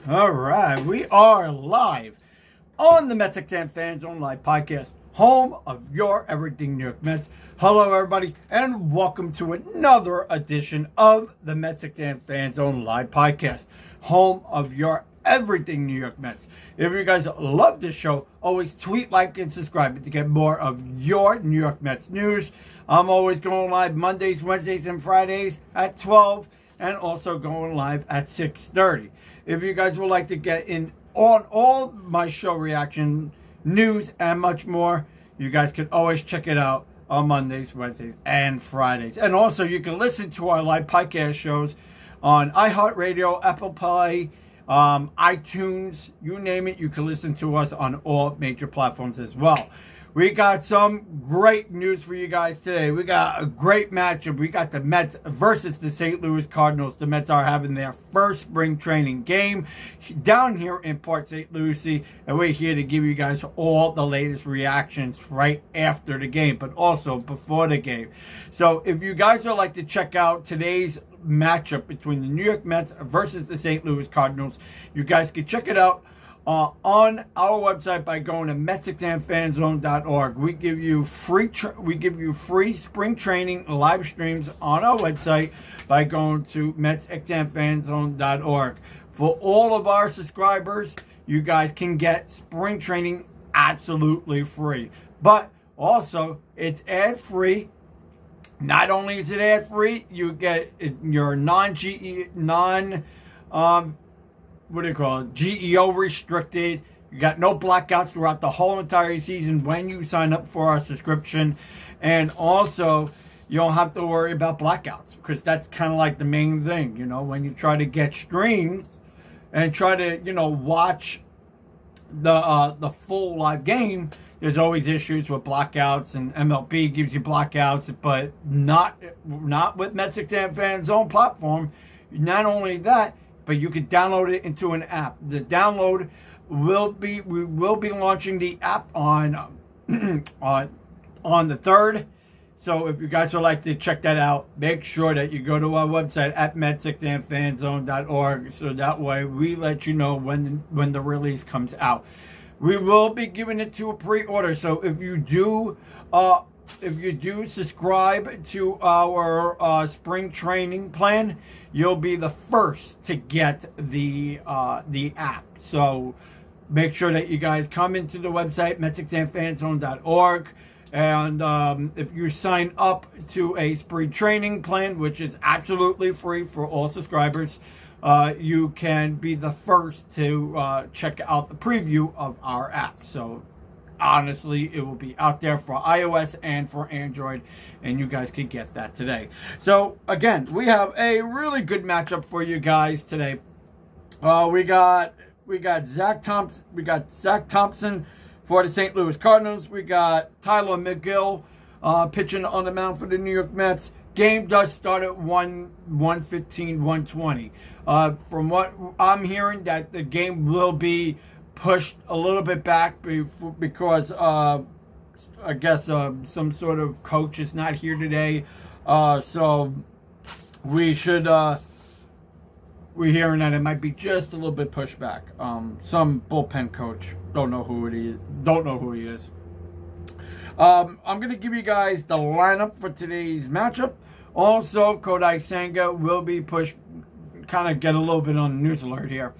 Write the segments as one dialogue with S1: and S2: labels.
S1: All right, we are live on the MetsXMFanZone Live Podcast, home of your everything New York Mets. Hello, everybody, and welcome to another edition of the MetsXMFanZone Live Podcast, home of your everything New York Mets. If you guys love this show, always tweet, like, and subscribe to get more of your New York Mets news. I'm always going live Mondays, Wednesdays, and Fridays at 12, and also going live at 6:30. If you guys would like to get in on all my show reaction, news, and much more, you guys can always check it out on Mondays, Wednesdays, and Fridays. And also, you can listen to our live podcast shows on iHeart Radio, Apple Play, iTunes, you name it. You can listen to us on all major platforms as well. We got some great news for you guys today. We got a great matchup. We got the Mets versus the St. Louis Cardinals. The Mets are having their first spring training game down here in Port St. Lucie, and we're here to give you guys all the latest reactions right after the game, but also before the game. So if you guys would like to check out today's matchup between the New York Mets versus the St. Louis Cardinals, you guys can check it out on our website by going to MetsXMFanZone.org. We give you free spring training live streams on our website by going to MetsXMFanZone.org. For all of our subscribers, you guys can get spring training absolutely free. But also, it's ad-free. Not only is it ad-free, you get your GEO restricted. You got no blackouts throughout the whole entire season when you sign up for our subscription. And also, you don't have to worry about blackouts, because that's kind of like the main thing, when you try to get streams and try to, watch the full live game. There's always issues with blackouts, and MLB gives you blackouts, but not with MetsXMFanZone platform. Not only that, but you can download it into an app. The download we will be launching the app on the 3rd. So if you guys would like to check that out, make sure that you go to our website at MetsXMFanZone.org, so that way we let you know when the release comes out. We will be giving it to a pre-order. So if you do subscribe to our spring training plan, you'll be the first to get the app. So make sure that you guys come into the website, MetsXMFanZone.org, and if you sign up to a spring training plan, which is absolutely free for all subscribers, you can be the first to check out the preview of our app. So honestly, it will be out there for iOS and for Android, and you guys can get that today. So again, we have a really good matchup for you guys today. We got Zach Thompson for the St. Louis Cardinals. We got Tyler McGill pitching on the mound for the New York Mets. Game does start at 1:15, 1:20. From what I'm hearing, that the game will be pushed a little bit back because I guess some sort of coach is not here today. So we're hearing that it might be just a little bit pushed back. Some bullpen coach, don't know who he is. I'm going to give you guys the lineup for today's matchup. Also, Kodai Senga will be pushed, kind of get a little bit on the news alert here.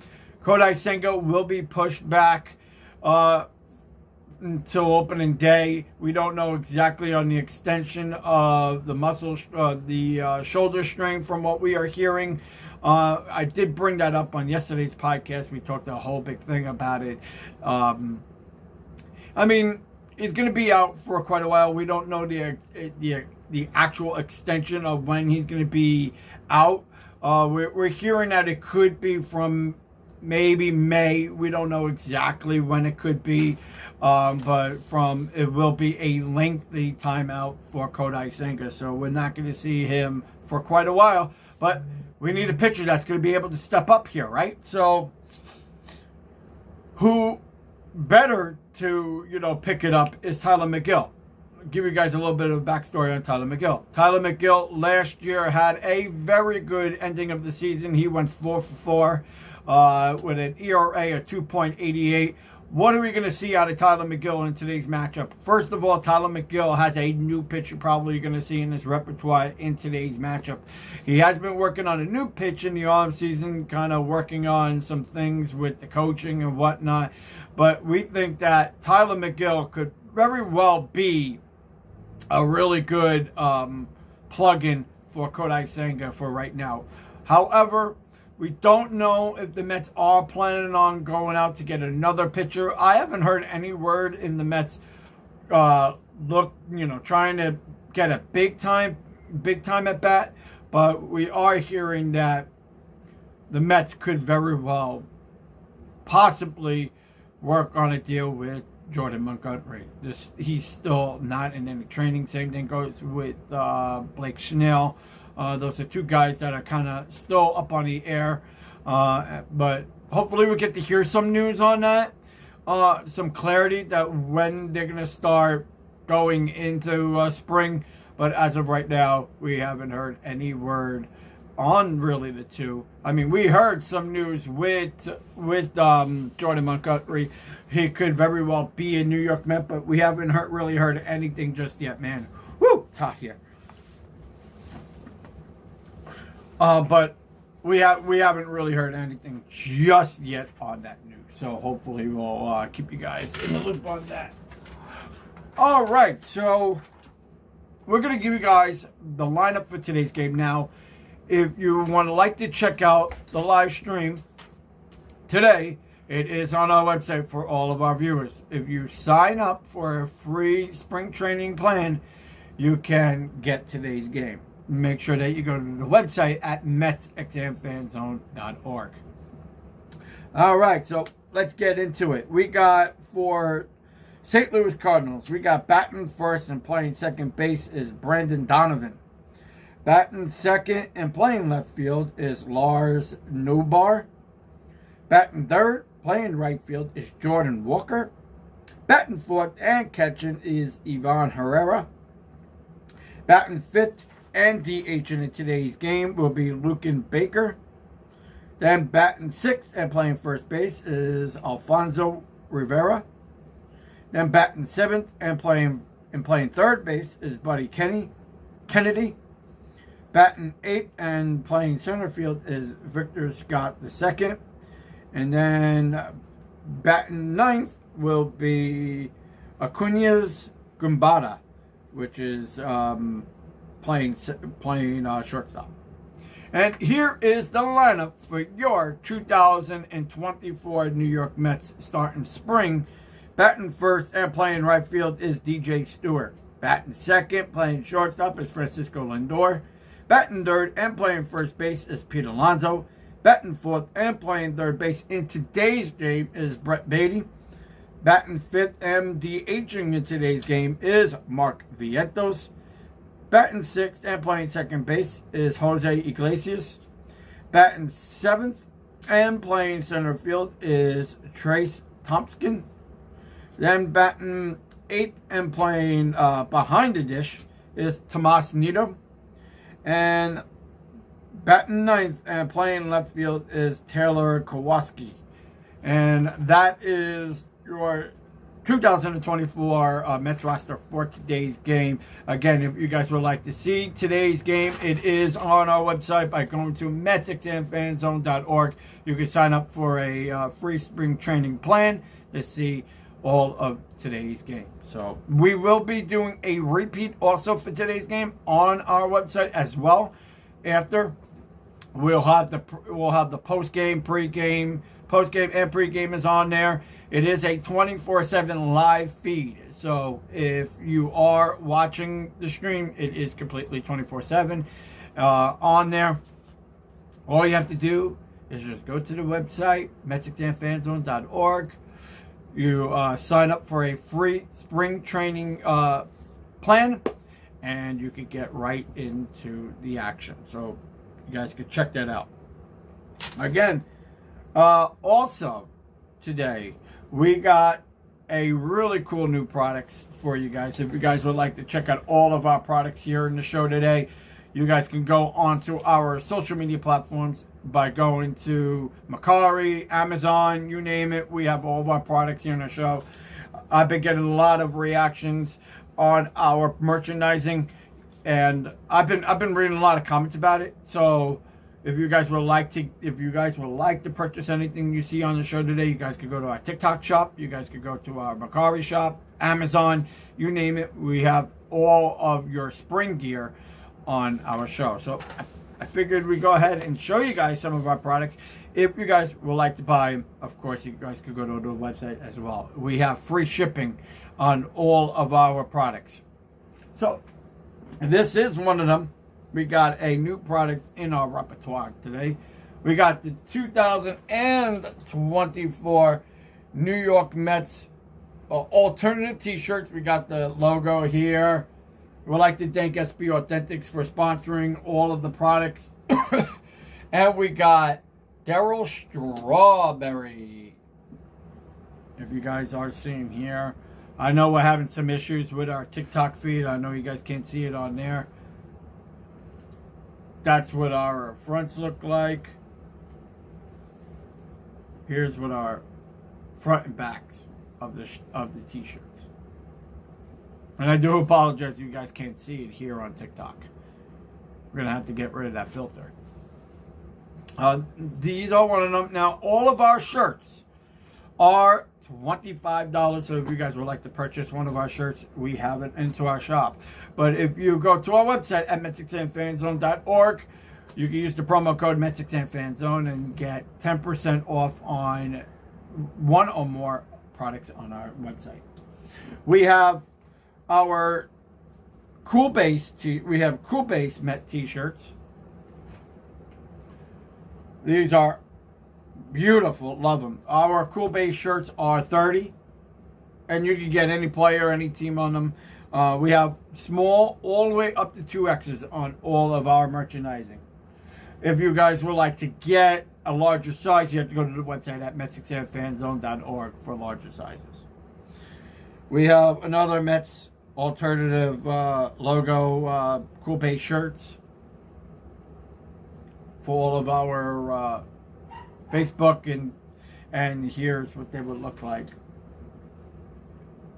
S1: Kodai Senga will be pushed back until opening day. We don't know exactly on the extension of the shoulder strain from what we are hearing. I did bring that up on yesterday's podcast. We talked a whole big thing about it. He's going to be out for quite a while. We don't know the actual extension of when he's going to be out. We're hearing that it could be from maybe May. We don't know exactly when it could be, but it will be a lengthy timeout for Kodai Senga. So we're not going to see him for quite a while. But we need a pitcher that's going to be able to step up here, right? So who better to, pick it up is Tyler McGill. I'll give you guys a little bit of backstory on Tyler McGill. Tyler McGill last year had a very good ending of the season. He went 4 for 4. with an ERA of 2.88. What are we going to see out of Tyler McGill in today's matchup? First of all, Tyler McGill has a new pitch you're probably going to see in his repertoire in today's matchup. He has been working on a new pitch in the offseason, kind of working on some things with the coaching and whatnot. But we think that Tyler McGill could very well be a really good plug-in for Kodai Senga for right now. However, we don't know if the Mets are planning on going out to get another pitcher. I haven't heard any word in the Mets trying to get a big time at bat, but we are hearing that the Mets could very well possibly work on a deal with Jordan Montgomery. He's still not in any training. Same thing goes with Blake Snell. Those are two guys that are kind of still up on the air. But hopefully we get to hear some news on that. Some clarity that when they're going to start going into spring. But as of right now, we haven't heard any word on really the two. I mean, we heard some news with Jordan Montgomery. He could very well be a New York Met, but we haven't really heard anything just yet, man. Woo! It's hot here. But we haven't really heard anything just yet on that news. So hopefully we'll keep you guys in the loop on that. All right, so we're going to give you guys the lineup for today's game. Now, if you like to check out the live stream today, it is on our website for all of our viewers. If you sign up for a free spring training plan, you can get today's game. Make sure that you go to the website at MetsXMFanZone.org. All right, so let's get into it. We got for St. Louis Cardinals, we got batting first and playing second base is Brandon Donovan. Batting second and playing left field is Lars Nootbaar. Batting third, playing right field is Jordan Walker. Batting fourth and catching is Ivan Herrera. Batting fifth and DHing in today's game will be Lucan Baker. Then batting sixth and playing first base is Alfonso Rivera. Then batting seventh and playing third base is Buddy Kennedy. Batting eighth and playing center field is Victor Scott II. And then batting ninth will be Acuñas Gumbada, which is playing shortstop. And here is the lineup for your 2024 New York Mets starting spring. Batting first and playing right field is DJ Stewart. Batting second, playing shortstop is Francisco Lindor. Batting third and playing first base is Pete Alonso. Batting fourth and playing third base in today's game is Brett Baty. Batting fifth and DHing in today's game is Mark Vientos. Batting sixth and playing second base is Jose Iglesias. Batting seventh and playing center field is Trace Thompson. Then batting eighth and playing behind the dish is Tomas Nido. And batting ninth and playing left field is Taylor Kowalski. And that is your 2024 Mets roster for today's game. Again, if you guys would like to see today's game, it is on our website by going to MetsXMFanZone.org. You can sign up for a free spring training plan to see all of today's game. So we will be doing a repeat also for today's game on our website as well. After we'll have the post-game, pre-game, post-game and pre-game is on there. It is a 24/7 live feed. So if you are watching the stream, it is completely 24/7 on there. All you have to do is just go to the website, MetsXMFanZone.org. You sign up for a free spring training plan, and you can get right into the action. So you guys can check that out. Again, also today, we got a really cool new products for you guys. If you guys would like to check out all of our products here in the show today, You guys can go onto our social media platforms by going to Mercari, Amazon, you name it. We have all of our products here on the show. I've been getting a lot of reactions on our merchandising, and I've been reading a lot of comments about it. So if you guys would like to purchase anything you see on the show today, you guys could go to our TikTok shop. You guys could go to our Mercari shop, Amazon, you name it. We have all of your spring gear on our show. So I figured we'd go ahead and show you guys some of our products. If you guys would like to buy them, of course, you guys could go to the website as well. We have free shipping on all of our products. So this is one of them. We got a new product in our repertoire today. We got the 2024 New York Mets alternative t-shirts. We got the logo here. We'd like to thank SB Authentics for sponsoring all of the products. And we got Daryl Strawberry. If you guys are seeing here. I know we're having some issues with our TikTok feed. I know you guys can't see it on there. That's what our fronts look like. Here's what our front and backs of the t-shirts. And I do apologize if you guys can't see it here on TikTok. We're going to have to get rid of that filter. These are one of them. Now, all of our shirts are $25. So if you guys would like to purchase one of our shirts, we have it into our shop. But if you go to our website at MetsXMFanZone.org, you can use the promo code MetsXMFanZone and get 10% off on one or more products on our website. We have our Cool Base Met t-shirts. These are beautiful, love them. Our Cool Base shirts are $30, and you can get any player, any team on them. We have small all the way up to 2Xs on all of our merchandising. If you guys would like to get a larger size, you have to go to the website at MetsXMFanZone.org for larger sizes. We have another Mets alternative logo Cool Base shirts for all of our Facebook, and here's what they would look like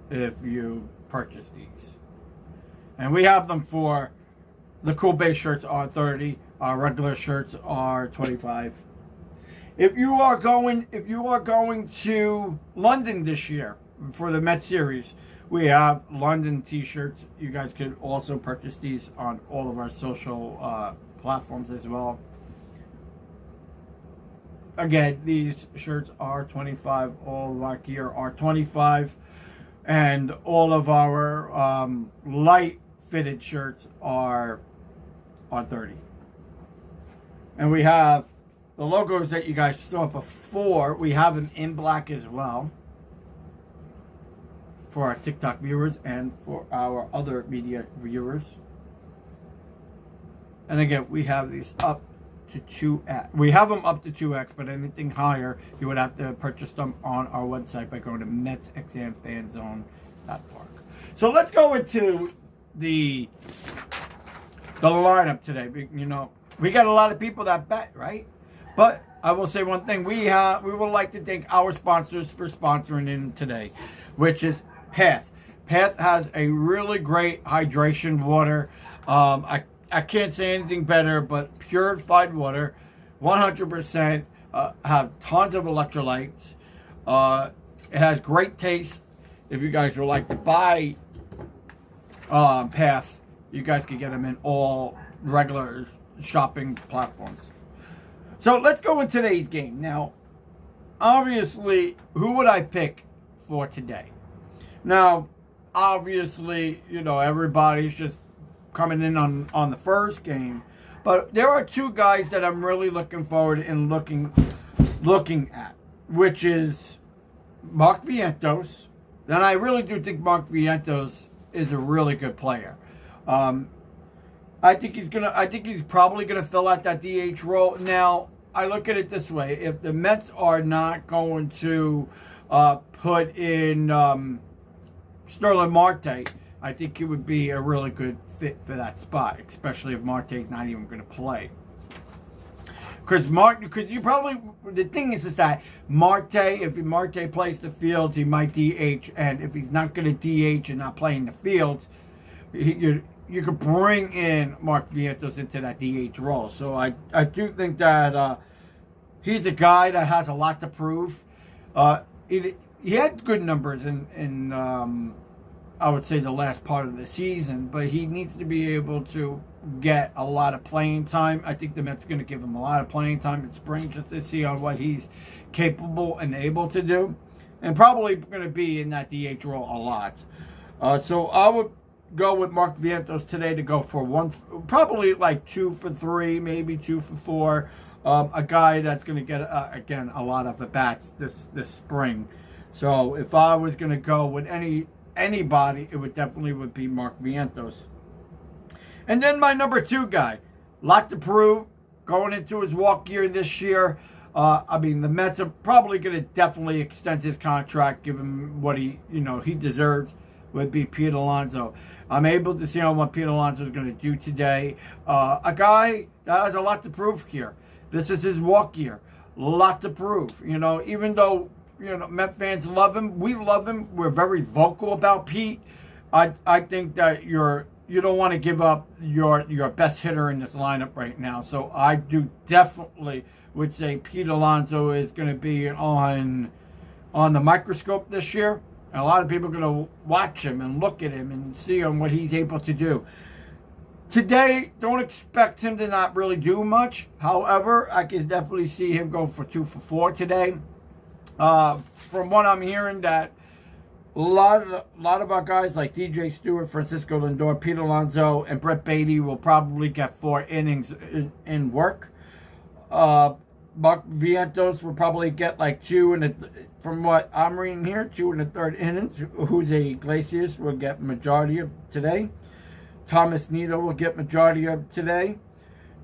S1: if you purchase these. And we have them for the Cool Base shirts are $30, our regular shirts are $25. If you are going to London this year for the Mets series, we have London t-shirts. You guys could also purchase these on all of our social platforms as well. Again, these shirts are $25. All of our gear are $25. And all of our light fitted shirts are $30. And we have the logos that you guys saw before. We have them in black as well for our TikTok viewers and for our other media viewers. And again, we have these up to 2X. We have them up to 2X, but anything higher, you would have to purchase them on our website by going to MetsXMFanZone.org. So let's go into the lineup today. You know, we got a lot of people that bet, right? But I will say one thing: we would like to thank our sponsors for sponsoring in today, which is Path. Path has a really great hydration water. I can't say anything better, but purified water, 100%, have tons of electrolytes. It has great taste. If you guys would like to buy Path, you guys can get them in all regular shopping platforms. So let's go in today's game. Now, obviously, who would I pick for today? Now, obviously, you know, everybody's just coming in on the first game, but there are two guys that I'm really looking forward and looking at, which is Mark Vientos. And I really do think Mark Vientos is a really good player. I think he's probably gonna fill out that DH role. Now, I look at it this way: if the Mets are not going to put in Sterling Marte, I think he would be a really good fit for that spot, especially if Marte's not even going to play. Because you probably, the thing is that if Marte plays the field, he might DH, and if he's not going to DH and not playing the field, you could bring in Mark Vientos into that DH role. So I do think that he's a guy that has a lot to prove. He had good numbers in I would say the last part of the season, but he needs to be able to get a lot of playing time. I think the Mets are going to give him a lot of playing time in spring just to see on what he's capable and able to do, and probably going to be in that DH role a lot. So I would go with Mark Vientos today to go for probably like 2 for 3, maybe 2 for 4. A guy that's going to get again a lot of at bats this spring. So if I was going to go with anybody, it would definitely be Mark Vientos. And then my number 2 guy, lot to prove, going into his walk year this year. The Mets are probably going to definitely extend his contract, give him what he deserves, would be Pete Alonso. I'm able to see on what Pete Alonso is going to do today. A guy that has a lot to prove here. This is his walk year. A lot to prove. Even though Met fans love him, we love him. We're very vocal about Pete. I think that you don't want to give up your best hitter in this lineup right now. So I do definitely would say Pete Alonso is going to be on the microscope this year. And a lot of people are going to watch him and look at him and see what he's able to do. Today, don't expect him to not really do much. However, I can definitely see him go for 2 for 4 today. From what I'm hearing, that a lot of our guys like DJ Stewart, Francisco Lindor, Pete Alonso, and Brett Beatty will probably get 4 innings in work. Mark Vientos will probably get like 2 from what I'm reading here, 2 in the 3rd innings. Jose Iglesias will get majority of today. Thomas Nido will get majority of today.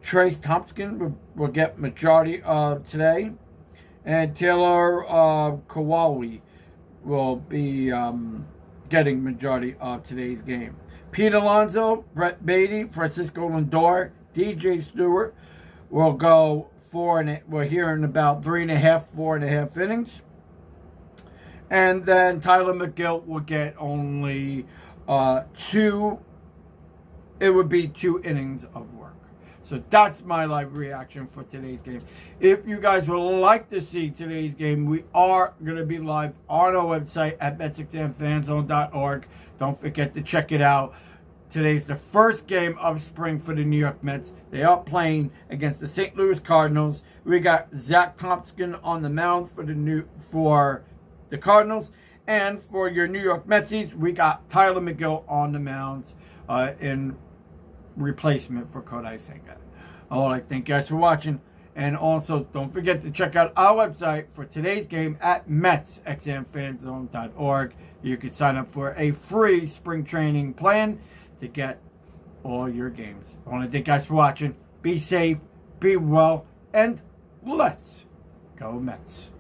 S1: Trace Thompson will get majority of today. And Taylor Kowali will be getting majority of today's game. Pete Alonso, Brett Beatty, Francisco Lindor, DJ Stewart will go we're hearing about 3.5, 4.5 innings. And then Tyler McGill will get only 2. It would be 2 innings of work. So that's my live reaction for today's game. If you guys would like to see today's game, we are going to be live on our website at MetsXMFanZone.org. Don't forget to check it out. Today's the first game of spring for the New York Mets. They are playing against the St. Louis Cardinals. We got Zach Thompson on the mound for the Cardinals. And for your New York Metsies, we got Tyler McGill on the mound in replacement for Kodai Senga. All right, thank you guys for watching. And also, don't forget to check out our website for today's game at MetsXMFanZone.org. You can sign up for a free spring training plan to get all your games. I want to thank you guys for watching. Be safe, be well, and let's go Mets.